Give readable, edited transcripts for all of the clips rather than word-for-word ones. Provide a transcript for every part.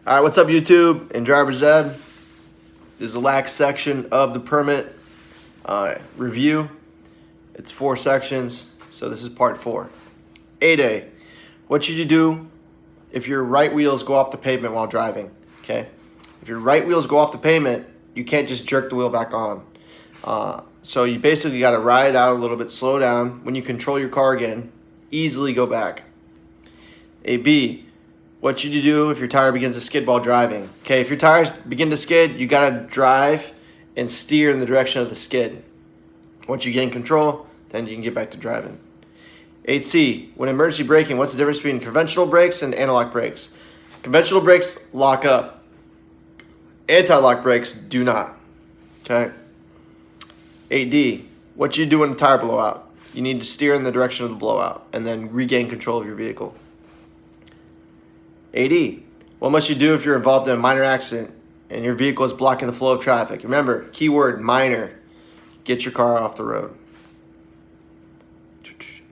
All right, what's up, YouTube and driver's ed? This is the last section of the permit review. It's 4 sections, so this is part 4. 8A, what should you do if your right wheels go off the pavement while driving? Okay, if your right wheels go off the pavement, you can't just jerk the wheel back on. So you basically got to ride out a little bit, slow down. When you control your car again, easily go back. B, what should you do if your tire begins to skid while driving? Okay, if your tires begin to skid, you gotta drive and steer in the direction of the skid. Once you gain control, then you can get back to driving. 8C, when emergency braking, what's the difference between conventional brakes and anti-lock brakes? Conventional brakes lock up. Anti-lock brakes do not. Okay. 8D, what should you do when the tire blowout? You need to steer in the direction of the blowout and then regain control of your vehicle. 8E, what must you do if you're involved in a minor accident and your vehicle is blocking the flow of traffic? Remember, keyword minor. Get your car off the road.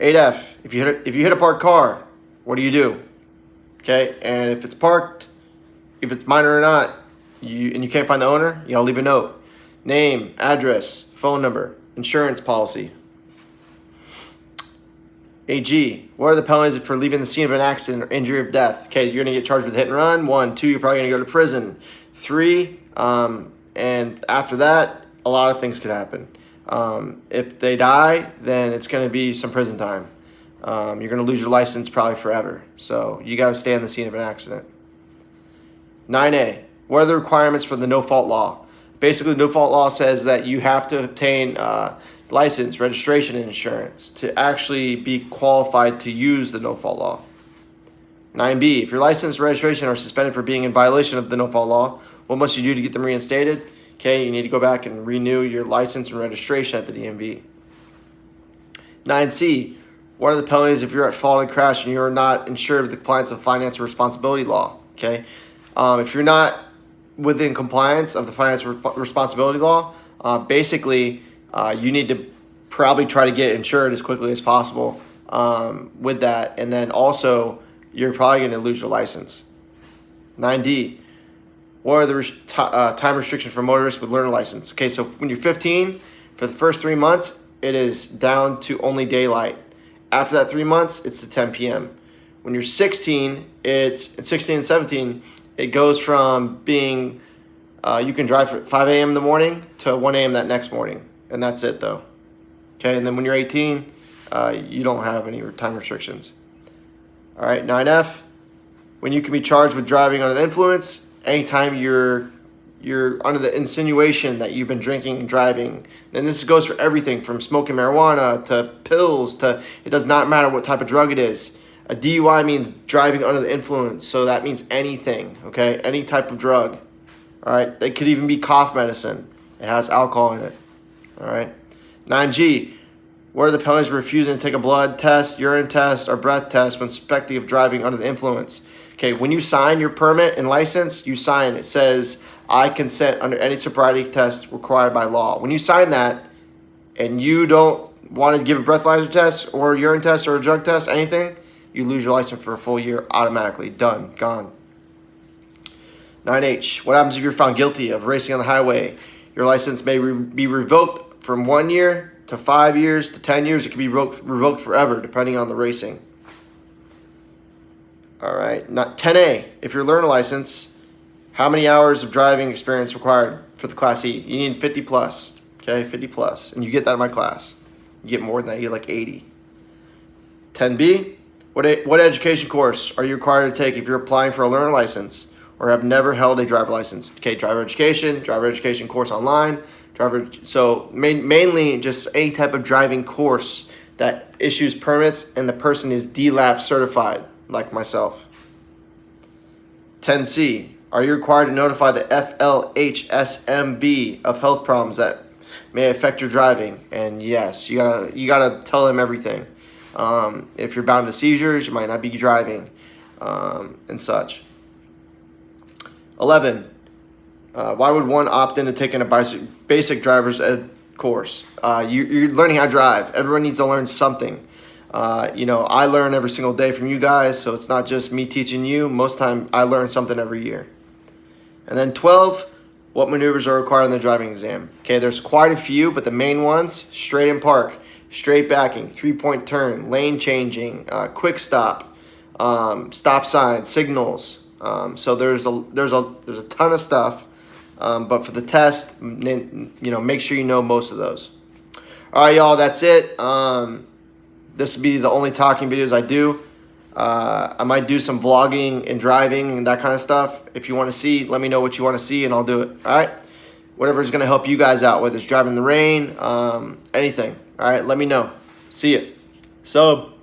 8F, if you hit a parked car, what do you do? Okay, and if it's parked, if it's minor or not, and you can't find the owner, you gotta leave a note. Name, address, phone number, insurance policy. 8G, what are the penalties for leaving the scene of an accident or injury or death? Okay, you're going to get charged with hit and run. 1, 2, you're probably going to go to prison. 3, and after that, a lot of things could happen. If they die, then it's going to be some prison time. You're going to lose your license probably forever. So you got to stay on the scene of an accident. 9A, what are the requirements for the no-fault law? Basically, the no-fault law says that you have to obtain license, registration, and insurance to actually be qualified to use the no-fault law. 9B, if your license, registration are suspended for being in violation of the no-fault law, what must you do to get them reinstated? Okay, you need to go back and renew your license and registration at the DMV. 9C, what are the penalties if you're at fault of a crash and you're not insured with the compliance of financial responsibility law? Okay, if you're not within compliance of the financial responsibility law, basically, you need to probably try to get insured as quickly as possible with that. And then also, you're probably going to lose your license. 9D, what are the time restrictions for motorists with learner license? Okay, so when you're 15, for the first 3 months, it is down to only daylight. After that 3 months, it's to 10 p.m. When you're 16, it's 16 and 17, it goes from being, you can drive at 5 a.m. in the morning to 1 a.m. that next morning. And that's it, though. Okay, and then when you're 18, you don't have any time restrictions. All right, 9F, when you can be charged with driving under the influence, anytime you're under the insinuation that you've been drinking and driving. Then this goes for everything from smoking marijuana to pills to, it does not matter what type of drug it is. A DUI means driving under the influence, so that means anything, okay? Any type of drug, all right? It could even be cough medicine. It has alcohol in it. All right. 9G, what are the penalties for refusing to take a blood test, urine test, or breath test when suspected of driving under the influence? Okay, when you sign your permit and license, you sign, it says, I consent under any sobriety test required by law. When you sign that and you don't want to give a breathalyzer test or a urine test or a drug test, anything, you lose your license for a full year automatically. Done. Gone. 9H, what happens if you're found guilty of racing on the highway? Your license may be revoked from 1 year to 5 years to 10 years. It can be revoked forever, depending on the racing. All right. 10A, if you're learner license, how many hours of driving experience required for the Class E? You need 50 plus. Okay, 50 plus. And you get that in my class. You get more than that. You get like 80. 10B, what education course are you required to take if you're applying for a learner license or have never held a driver license? Okay, driver education course online. So mainly just any type of driving course that issues permits and the person is DLAP certified, like myself. 10C, are you required to notify the FLHSMV of health problems that may affect your driving? And yes, you gotta tell them everything. If you're bound to seizures, you might not be driving, and such. 11. Why would one opt into taking a basic driver's ed course? You're learning how to drive. Everyone needs to learn something. I learn every single day from you guys, so it's not just me teaching you. Most of the time, I learn something every year. And then 12, what maneuvers are required on the driving exam. Okay, there's quite a few, but the main ones: straight in park, straight backing, 3-point turn, lane changing, quick stop, stop signs, signals. So there's a ton of stuff. But for the test, make sure you know most of those. All right, y'all, that's it. This will be the only talking videos I do. I might do some vlogging and driving and that kind of stuff. If you want to see, let me know what you want to see and I'll do it. All right? Whatever is going to help you guys out, whether it's driving in the rain, anything. All right? Let me know. See ya. Sub.